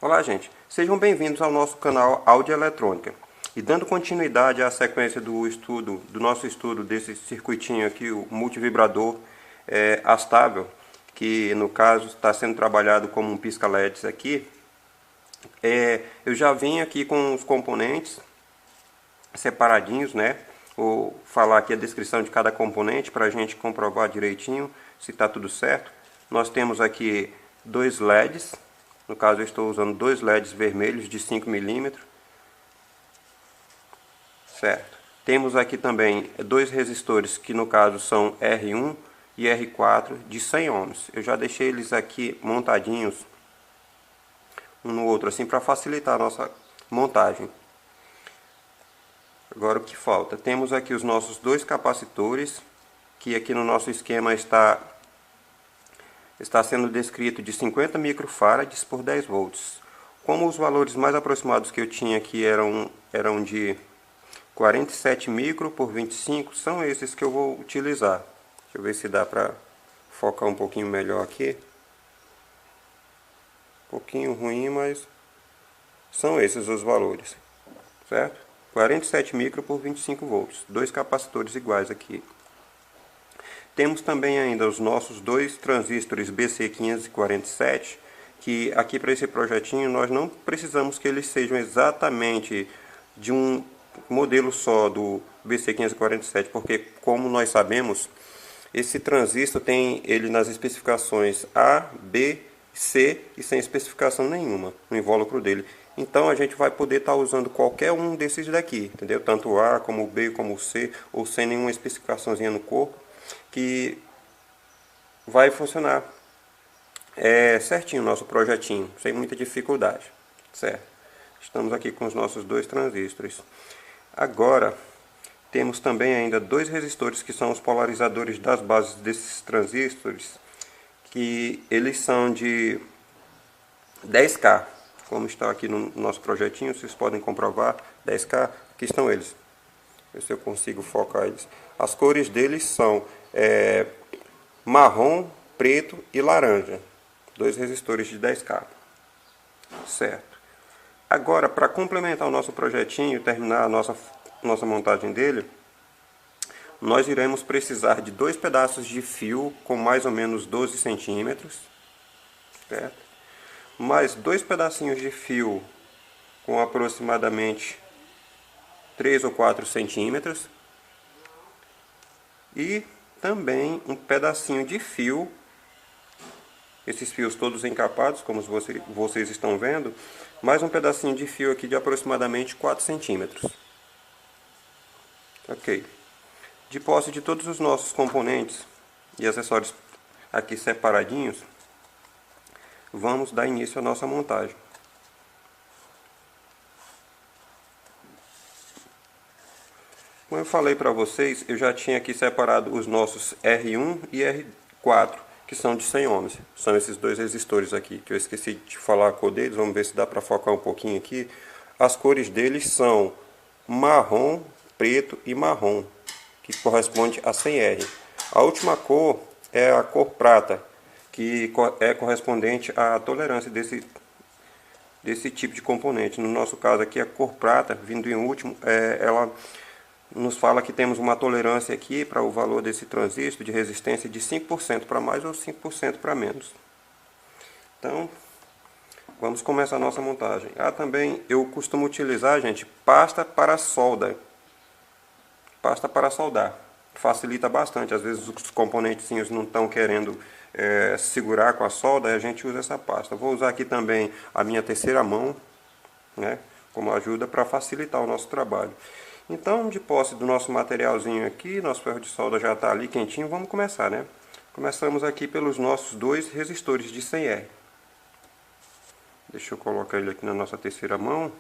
Olá, gente. Sejam bem-vindos ao nosso canal Áudio Eletrônica. E dando continuidade à sequência do nosso estudo desse circuitinho aqui, o multivibrador astável, que no caso está sendo trabalhado como um pisca-LEDs aqui, eu já vim aqui com os componentes separadinhos, né? Vou falar aqui a descrição de cada componente para a gente comprovar direitinho se está tudo certo. Nós temos aqui dois LEDs. No caso, eu estou usando dois LEDs vermelhos de 5 mm. Certo. Temos aqui também dois resistores que no caso são R1 e R4 de 100 ohms. Eu já deixei eles aqui montadinhos um no outro assim para facilitar a nossa montagem. Agora o que falta? Temos aqui os nossos dois capacitores, que aqui no nosso esquema está sendo descrito de 50 microfarads por 10 volts. Como os valores mais aproximados que eu tinha aqui eram de 47 micro por 25, são esses que eu vou utilizar. Deixa eu ver se dá para focar um pouquinho melhor aqui. Um pouquinho ruim, mas são esses os valores, certo? 47 micro por 25 volts, dois capacitores iguais aqui. Temos também ainda os nossos dois transistores BC547, que aqui para esse projetinho nós não precisamos que eles sejam exatamente de um modelo só do BC547, porque como nós sabemos, esse transistor tem ele nas especificações A, B, C e sem especificação nenhuma no invólucro dele. Então a gente vai poder estar usando qualquer um desses daqui, entendeu? Tanto o A como o B como o C, ou sem nenhuma especificaçãozinha no corpo, que vai funcionar certinho o nosso projetinho, sem muita dificuldade, certo? Estamos aqui com os nossos dois transistores. Agora temos também ainda dois resistores que são os polarizadores das bases desses transistores, que eles são de 10K, como está aqui no nosso projetinho, vocês podem comprovar, 10K, aqui estão eles. Ver se eu consigo focar eles. As cores deles são marrom, preto e laranja. Dois resistores de 10K. Certo. Agora, para complementar o nosso projetinho e terminar a nossa montagem dele, nós iremos precisar de dois pedaços de fio com mais ou menos 12 centímetros. Certo? Mais dois pedacinhos de fio com aproximadamente 3 ou 4 centímetros. E também um pedacinho de fio, esses fios todos encapados, como vocês estão vendo, mais um pedacinho de fio aqui de aproximadamente 4 centímetros. Ok. De posse de todos os nossos componentes e acessórios aqui separadinhos, vamos dar início à nossa montagem. Como eu falei para vocês, eu já tinha aqui separado os nossos R1 e R4, que são de 100 ohms. São esses dois resistores aqui, que eu esqueci de falar a cor deles. Vamos ver se dá para focar um pouquinho aqui. As cores deles são marrom, preto e marrom, que corresponde a 100R. A última cor é a cor prata, que é correspondente à tolerância desse tipo de componente. No nosso caso aqui, a cor prata, vindo em último, ela nos fala que temos uma tolerância aqui para o valor desse transistor de resistência de 5% para mais ou 5% para menos. Então, vamos começar a nossa montagem. Também eu costumo utilizar, gente, pasta para solda. Pasta para soldar. Facilita bastante. Às vezes os componentezinhos não estão querendo segurar com a solda, a gente usa essa pasta. Vou usar aqui também a minha terceira mão, né, como ajuda para facilitar o nosso trabalho. Então, de posse do nosso materialzinho aqui, nosso ferro de solda já está ali quentinho, vamos começar, né? Começamos aqui pelos nossos dois resistores de 100R. Deixa eu colocar ele aqui na nossa terceira mão,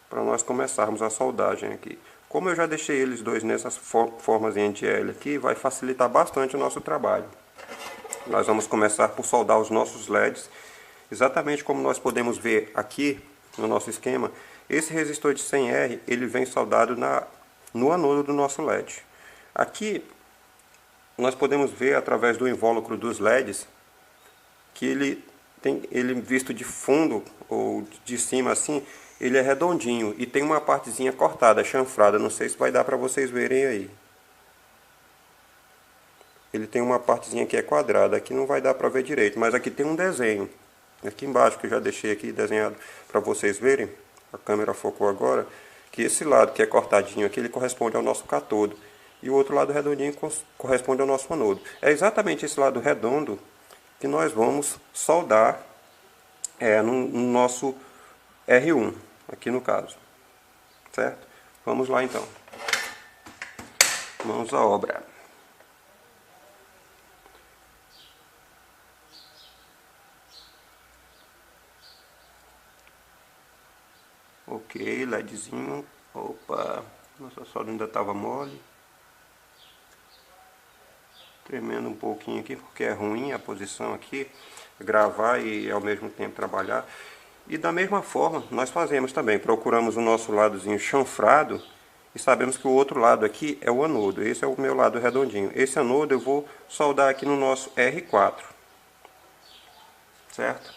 para nós começarmos a soldagem aqui. Como eu já deixei eles dois nessas formas de L aqui, vai facilitar bastante o nosso trabalho. Nós vamos começar por soldar os nossos LEDs, exatamente como nós podemos ver aqui no nosso esquema. Esse resistor de 100R, ele vem soldado no anodo do nosso LED. Aqui, nós podemos ver através do invólucro dos LEDs, que ele ele visto de fundo ou de cima assim, ele é redondinho e tem uma partezinha cortada, chanfrada, não sei se vai dar para vocês verem aí. Ele tem uma partezinha que é quadrada, aqui não vai dar para ver direito, mas aqui tem um desenho. Aqui embaixo, que eu já deixei aqui desenhado para vocês verem, a câmera focou agora, que esse lado que é cortadinho aqui, ele corresponde ao nosso cátodo. E o outro lado redondinho corresponde ao nosso anodo. É exatamente esse lado redondo que nós vamos soldar no nosso R1, aqui no caso. Certo? Vamos lá então. Mãos à obra. Ok, LEDzinho. Opa, nossa solda ainda estava mole. Tremendo um pouquinho aqui, porque é ruim a posição aqui. Gravar e ao mesmo tempo trabalhar. E da mesma forma, nós fazemos também. Procuramos o nosso ladozinho chanfrado. E sabemos que o outro lado aqui é o anodo. Esse é o meu lado redondinho. Esse anodo eu vou soldar aqui no nosso R4. Certo?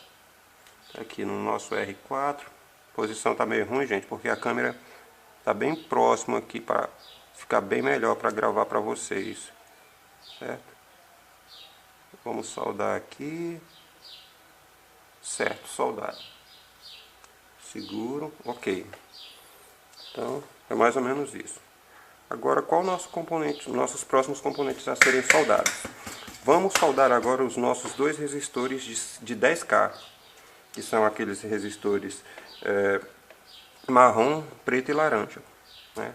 Aqui no nosso R4. A posição tá meio ruim, gente, porque a câmera tá bem próxima aqui para ficar bem melhor para gravar para vocês. Certo? Vamos soldar aqui. Certo, soldado. Seguro, ok. Então, é mais ou menos isso. Agora, qual o nosso componente, nossos próximos componentes a serem soldados? Vamos soldar agora os nossos dois resistores de 10K, que são aqueles resistores marrom, preto e laranja. Né?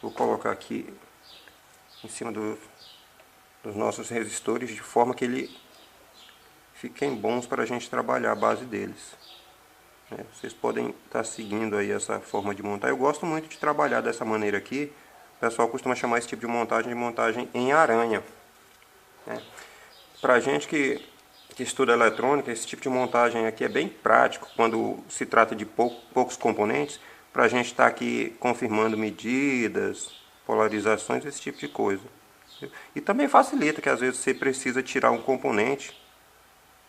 Vou colocar aqui em cima dos nossos resistores de forma que ele fiquem bons para a gente trabalhar a base deles. Vocês podem estar seguindo aí essa forma de montar. Eu gosto muito de trabalhar dessa maneira aqui. O pessoal costuma chamar esse tipo de montagem em aranha. Para a gente que estuda eletrônica, esse tipo de montagem aqui é bem prático quando se trata de poucos componentes, para a gente estar aqui confirmando medidas, polarizações, esse tipo de coisa. E também facilita que às vezes você precisa tirar um componente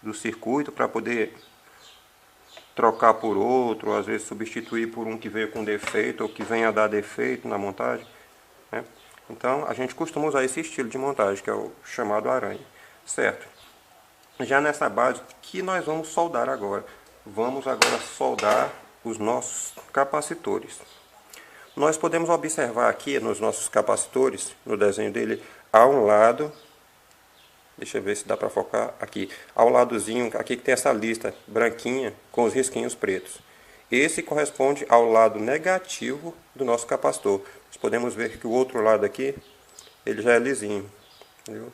do circuito para poder trocar por outro, ou às vezes substituir por um que veio com defeito ou que venha a dar defeito na montagem. Né? Então a gente costuma usar esse estilo de montagem, que é o chamado aranha. Certo? Já nessa base, o que nós vamos soldar agora? Vamos agora soldar os nossos capacitores. Nós podemos observar aqui nos nossos capacitores, no desenho dele, há um lado, deixa eu ver se dá para focar aqui, ao ladozinho, aqui que tem essa lista branquinha com os risquinhos pretos. Esse corresponde ao lado negativo do nosso capacitor. Nós podemos ver que o outro lado aqui, ele já é lisinho. Viu?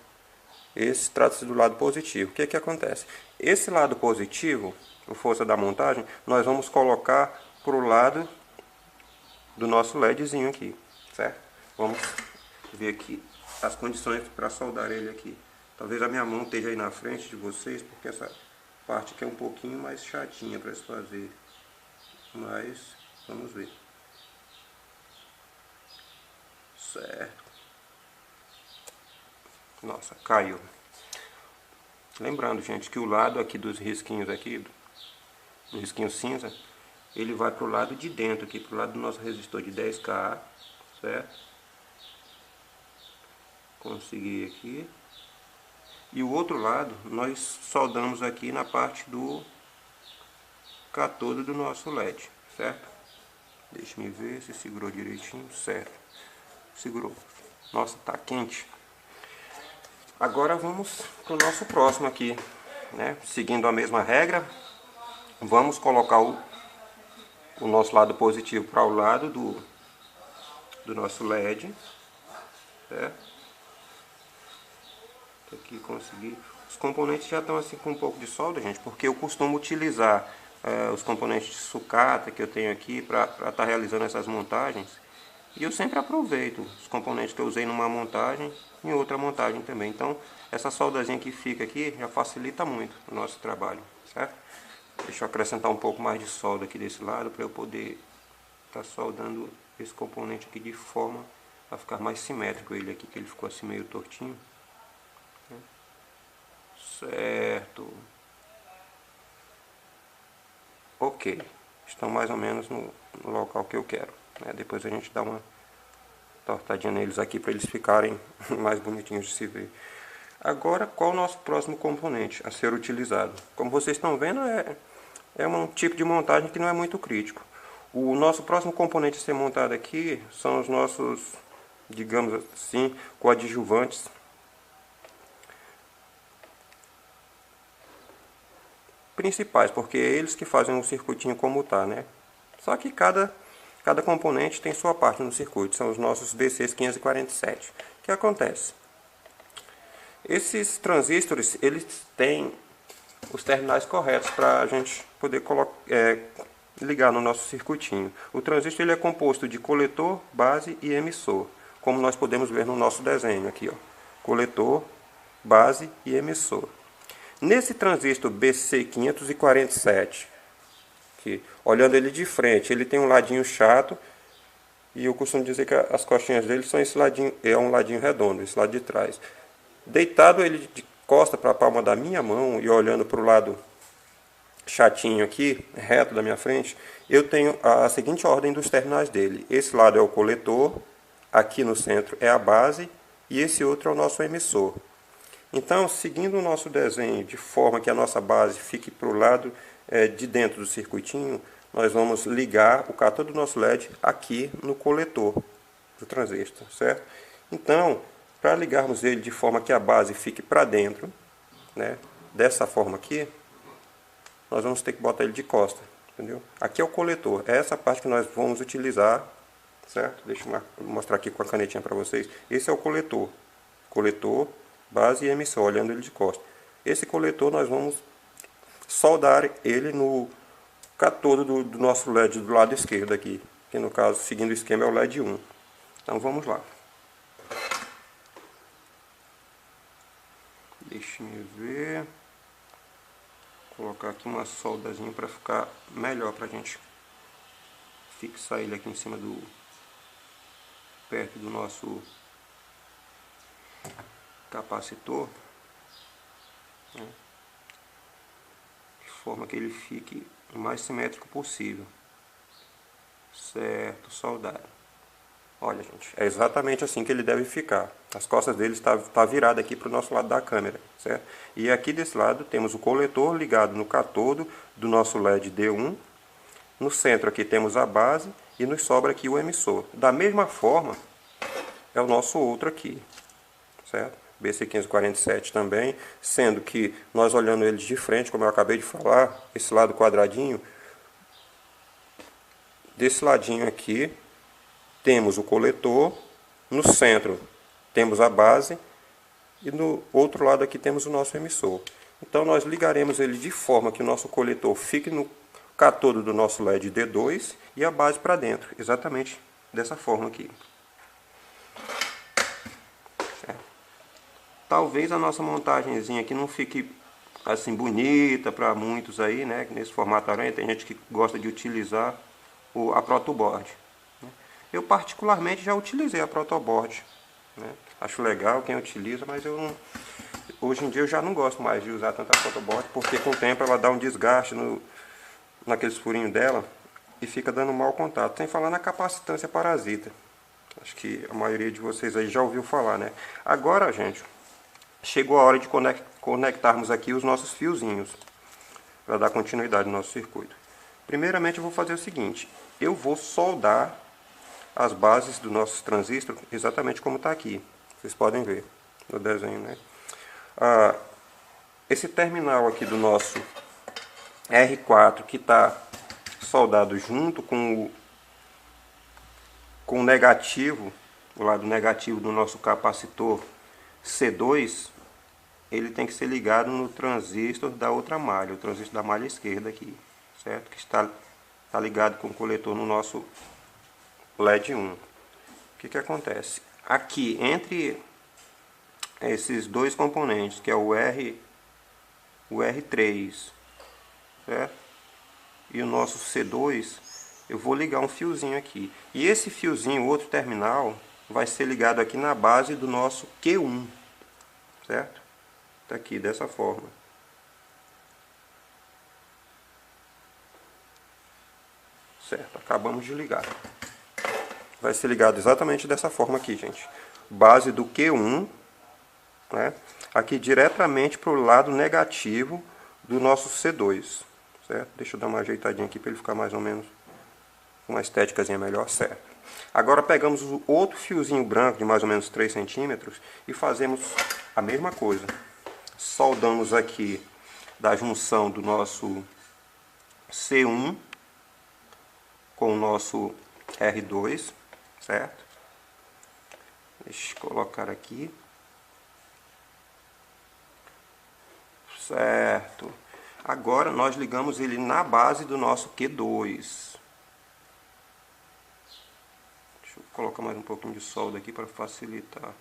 Esse trata-se do lado positivo. O que acontece? Esse lado positivo, por força da montagem, nós vamos colocar para o lado do nosso LEDzinho aqui, certo? Vamos ver aqui as condições para soldar ele aqui. Talvez a minha mão esteja aí na frente de vocês, porque essa parte aqui é um pouquinho mais chatinha para se fazer. Mas, vamos ver. Certo. Nossa, caiu. Lembrando, gente, que o lado aqui dos risquinhos aqui, do risquinho cinza, ele vai para o lado de dentro aqui, para o lado do nosso resistor de 10K, certo? Consegui aqui. E o outro lado nós soldamos aqui na parte do cátodo do nosso LED, certo? Deixa eu ver se segurou direitinho, certo? Segurou. Nossa, tá quente. Agora vamos para o nosso próximo aqui, né? Seguindo a mesma regra, vamos colocar o nosso lado positivo para o lado do nosso LED, certo? Aqui consegui. Os componentes já estão assim com um pouco de solda, gente, porque eu costumo utilizar os componentes de sucata que eu tenho aqui para estar realizando essas montagens. E eu sempre aproveito os componentes que eu usei numa montagem em outra montagem também. Então, essa soldazinha que fica aqui já facilita muito o nosso trabalho, certo? Deixa eu acrescentar um pouco mais de solda aqui desse lado para eu poder estar soldando esse componente aqui de forma a ficar mais simétrico ele aqui, que ele ficou assim meio tortinho. Certo. ok. Estão mais ou menos no local que eu quero, né? Depois a gente dá uma tortadinha neles aqui para eles ficarem mais bonitinhos de se ver. Agora, qual o nosso próximo componente a ser utilizado? Como vocês estão vendo, é um tipo de montagem que não é muito crítico. O nosso próximo componente a ser montado aqui são os nossos, digamos assim, coadjuvantes. Principais, porque é eles que fazem o circuitinho como tá, né? Só que cada componente tem sua parte no circuito, são os nossos VCs 547. O que acontece? Esses transistores, eles têm os terminais corretos para a gente poder ligar no nosso circuitinho. O transistor ele é composto de coletor, base e emissor, como nós podemos ver no nosso desenho aqui, ó. Coletor, base e emissor. Nesse transistor BC547, que, olhando ele de frente, ele tem um ladinho chato, e eu costumo dizer que as costinhas dele são esse ladinho, é um ladinho redondo, esse lado de trás. Deitado ele de costa para a palma da minha mão e olhando para o lado chatinho aqui, reto da minha frente, eu tenho a seguinte ordem dos terminais dele. Esse lado é o coletor, aqui no centro é a base e esse outro é o nosso emissor. Então, seguindo o nosso desenho de forma que a nossa base fique para o lado de dentro do circuitinho, nós vamos ligar o cator do nosso LED aqui no coletor do transistor, certo? Então, para ligarmos ele de forma que a base fique para dentro, né, dessa forma aqui, nós vamos ter que botar ele de costa, entendeu? Aqui é o coletor, é essa parte que nós vamos utilizar, certo? Deixa eu mostrar aqui com a canetinha para vocês. Esse é o coletor, base e emissor, olhando ele de costa. Esse coletor nós vamos soldar ele no catodo do nosso LED do lado esquerdo aqui, que no caso, seguindo o esquema, é o LED 1. Então vamos lá. Deixa eu ver. Vou colocar aqui uma soldazinha para ficar melhor para a gente fixar ele aqui em cima perto do nosso capacitor, né? De forma que ele fique o mais simétrico possível. Certo, soldado. Olha, gente, é exatamente assim que ele deve ficar. As costas dele está virada aqui para o nosso lado da câmera, certo? E aqui desse lado temos o coletor ligado no catodo do nosso LED D1. No centro aqui temos a base e nos sobra aqui o emissor. Da mesma forma é o nosso outro aqui, certo? BC547 também, sendo que nós olhando eles de frente, como eu acabei de falar, esse lado quadradinho, desse ladinho aqui temos o coletor, no centro temos a base e no outro lado aqui temos o nosso emissor. Então nós ligaremos ele de forma que o nosso coletor fique no catodo do nosso LED D2 e a base para dentro, exatamente dessa forma aqui. Talvez a nossa montagenzinha aqui não fique assim bonita para muitos aí, né? Nesse formato aranha, tem gente que gosta de utilizar a protoboard. Eu particularmente já utilizei a protoboard, né? Acho legal quem utiliza, mas hoje em dia eu já não gosto mais de usar tanta protoboard, porque com o tempo ela dá um desgaste naqueles furinhos dela e fica dando mau contato. Sem falar na capacitância parasita. Acho que a maioria de vocês aí já ouviu falar, né? Agora, gente, chegou a hora de conectarmos aqui os nossos fiozinhos para dar continuidade no nosso circuito. Primeiramente eu vou fazer o seguinte, eu vou soldar as bases do nosso transistor exatamente como está aqui. Vocês podem ver no desenho, né? Esse terminal aqui do nosso R4 que está soldado junto com o negativo, o lado negativo do nosso capacitor C2, ele tem que ser ligado no transistor da outra malha, o transistor da malha esquerda aqui, certo? Que está ligado com o coletor no nosso LED 1. O que acontece? Aqui, entre esses dois componentes, que é o R3, certo? E o nosso C2, eu vou ligar um fiozinho aqui. E esse fiozinho, o outro terminal, vai ser ligado aqui na base do nosso Q1, certo? Tá aqui, dessa forma. Certo, acabamos de ligar. Vai ser ligado exatamente dessa forma aqui, gente. Base do Q1, né? Aqui diretamente para o lado negativo do nosso C2, certo? Deixa eu dar uma ajeitadinha aqui para ele ficar mais ou menos uma estéticazinha melhor, certo? Agora pegamos o outro fiozinho branco de mais ou menos 3 centímetros e fazemos a mesma coisa. Soldamos aqui da junção do nosso C1 com o nosso R2, certo? Deixa eu colocar aqui. Certo. Agora nós ligamos ele na base do nosso Q2. Deixa eu colocar mais um pouquinho de solda aqui para facilitar.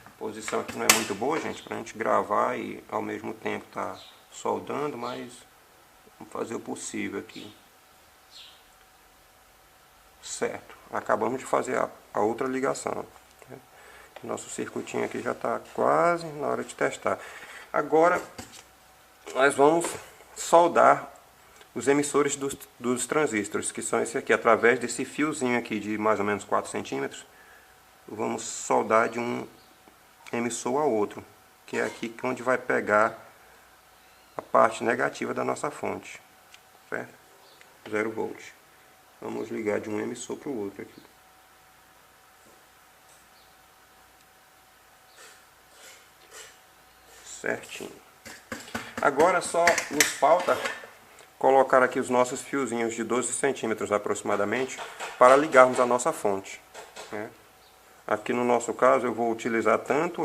A posição aqui não é muito boa, gente, para a gente gravar e ao mesmo tempo tá soldando, mas vamos fazer o possível aqui. Certo. Acabamos de fazer a outra ligação. Nosso circuitinho aqui já está quase na hora de testar. Agora nós vamos soldar os emissores dos transistores, que são esse aqui, através desse fiozinho aqui de mais ou menos 4 centímetros. Vamos soldar de um emissor ao outro, que é aqui onde vai pegar a parte negativa da nossa fonte, certo? 0 volt. Vamos ligar de um emissor para o outro aqui. Certinho. Agora só nos falta colocar aqui os nossos fiozinhos de 12 centímetros aproximadamente para ligarmos a nossa fonte, né? Aqui no nosso caso eu vou utilizar tanto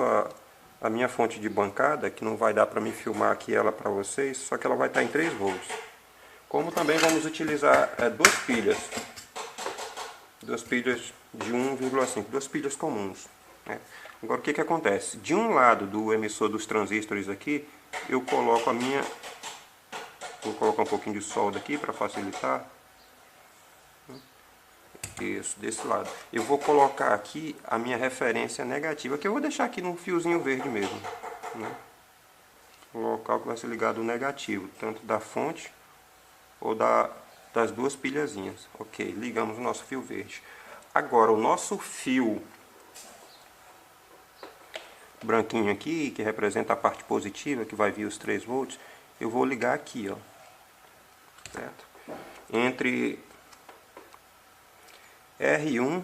a minha fonte de bancada, que não vai dar para me filmar aqui ela para vocês, só que ela vai estar em 3 volts. Como também vamos utilizar duas pilhas de 1,5, duas pilhas comuns, né? Agora o que acontece? De um lado do emissor dos transistores aqui, eu coloco a minha... Vou colocar um pouquinho de solda aqui para facilitar. Isso, desse lado. Eu vou colocar aqui a minha referência negativa, que eu vou deixar aqui no fiozinho verde mesmo, né? O local que vai ser ligado o negativo, tanto da fonte ou das duas pilhazinhas. Ok, ligamos o nosso fio verde. Agora o nosso fio branquinho aqui, que representa a parte positiva, que vai vir os 3 volts, eu vou ligar aqui, ó, certo? Entre R1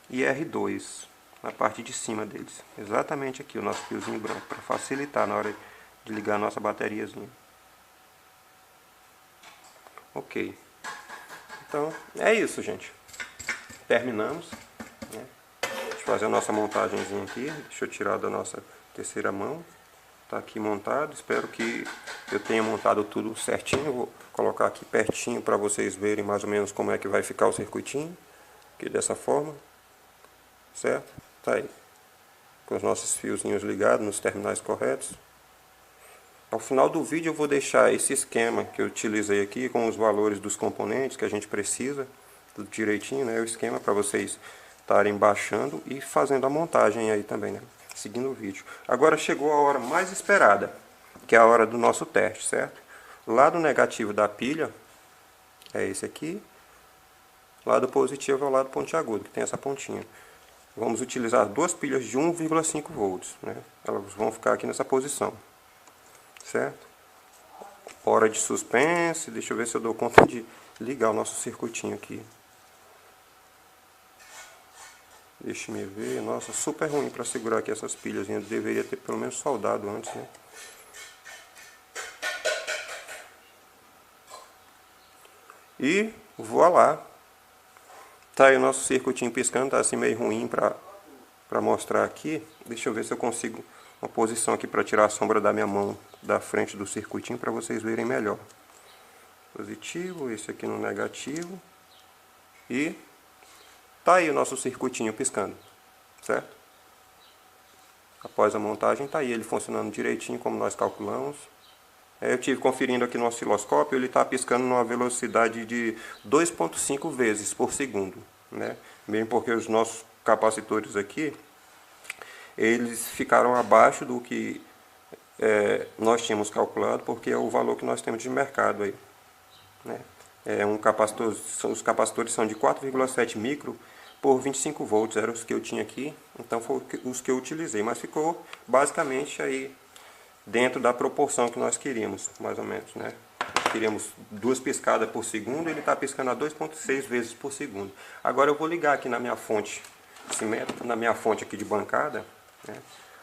e R2, na parte de cima deles. Exatamente aqui o nosso fiozinho branco, para facilitar na hora de ligar a nossa bateriazinha. Ok. Então, é isso, gente. Terminamos, né? Deixa eu fazer a nossa montagenzinha aqui. Deixa eu tirar da nossa terceira mão. Tá aqui montado. Espero que eu tenha montado tudo certinho. Eu vou colocar aqui pertinho para vocês verem mais ou menos como é que vai ficar o circuitinho. Aqui dessa forma. Certo? Tá aí. Com os nossos fiozinhos ligados nos terminais corretos. Ao final do vídeo eu vou deixar esse esquema que eu utilizei aqui com os valores dos componentes que a gente precisa, tudo direitinho, né? O esquema para vocês estarem baixando e fazendo a montagem aí também, né? Seguindo o vídeo. Agora chegou a hora mais esperada, que é a hora do nosso teste, certo? Lado negativo da pilha é esse aqui. Lado positivo é o lado pontiagudo, que tem essa pontinha. Vamos utilizar duas pilhas de 1,5 volts, né? Elas vão ficar aqui nessa posição. Certo? Hora de suspense. Deixa eu ver se eu dou conta de ligar o nosso circuitinho aqui. Deixa me ver. Nossa, super ruim para segurar aqui essas pilhas. Eu deveria ter pelo menos soldado antes, né? E voilá. Tá aí o nosso circuitinho piscando. Tá assim meio ruim para mostrar aqui. Deixa eu ver se eu consigo uma posição aqui para tirar a sombra da minha mão da frente do circuitinho para vocês verem melhor. Positivo, esse aqui no negativo. E tá aí o nosso circuitinho piscando, certo? Após a montagem tá aí ele funcionando direitinho como nós calculamos. Eu tive conferindo aqui no osciloscópio, ele está piscando numa velocidade de 2,5 vezes por segundo, né? Bem porque os nossos capacitores aqui eles ficaram abaixo do que nós tínhamos calculado, porque é o valor que nós temos de mercado aí, né? um capacitor, os capacitores são de 4,7 micro por 25 volts, eram os que eu tinha aqui, então foram os que eu utilizei, mas ficou basicamente aí dentro da proporção que nós queríamos, mais ou menos, né? Queríamos 2 piscadas por segundo, ele está piscando a 2,6 vezes por segundo. Agora eu vou ligar aqui na minha fonte, na minha fonte aqui de bancada, né?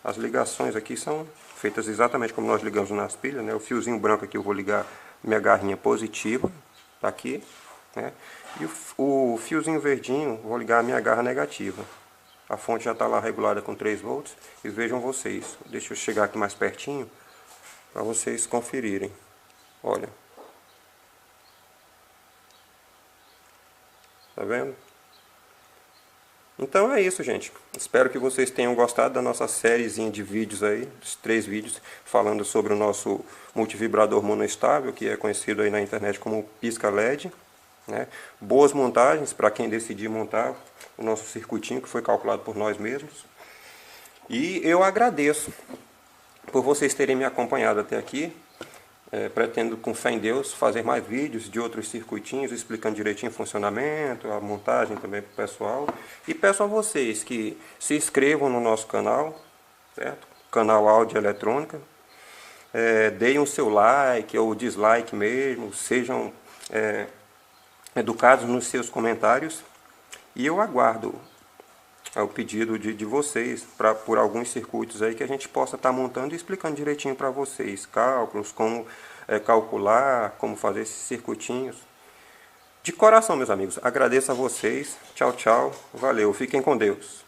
As ligações aqui são feitas exatamente como nós ligamos nas pilhas, né? O fiozinho branco aqui eu vou ligar minha garrinha positiva, tá aqui, né? E o fiozinho verdinho vou ligar a minha garra negativa. A fonte já está lá regulada com 3 volts. E vejam vocês, deixa eu chegar aqui mais pertinho para vocês conferirem. Olha, tá vendo? Então é isso, gente. Espero que vocês tenham gostado da nossa sériezinha de vídeos aí, dos 3 vídeos, falando sobre o nosso multivibrador monoestável, que é conhecido aí na internet como pisca LED, né? Boas montagens para quem decidir montar o nosso circuitinho, que foi calculado por nós mesmos. E eu agradeço por vocês terem me acompanhado até aqui. Pretendo, com fé em Deus, fazer mais vídeos de outros circuitinhos, explicando direitinho o funcionamento, a montagem também para o pessoal. E peço a vocês que se inscrevam no nosso canal, certo? Canal Áudio Eletrônica. Deem o seu like ou dislike mesmo, sejam educados nos seus comentários. E eu aguardo o pedido de vocês por alguns circuitos aí que a gente possa estar montando e explicando direitinho para vocês cálculos, como calcular, como fazer esses circuitinhos. De coração, meus amigos, agradeço a vocês. Tchau, tchau. Valeu. Fiquem com Deus.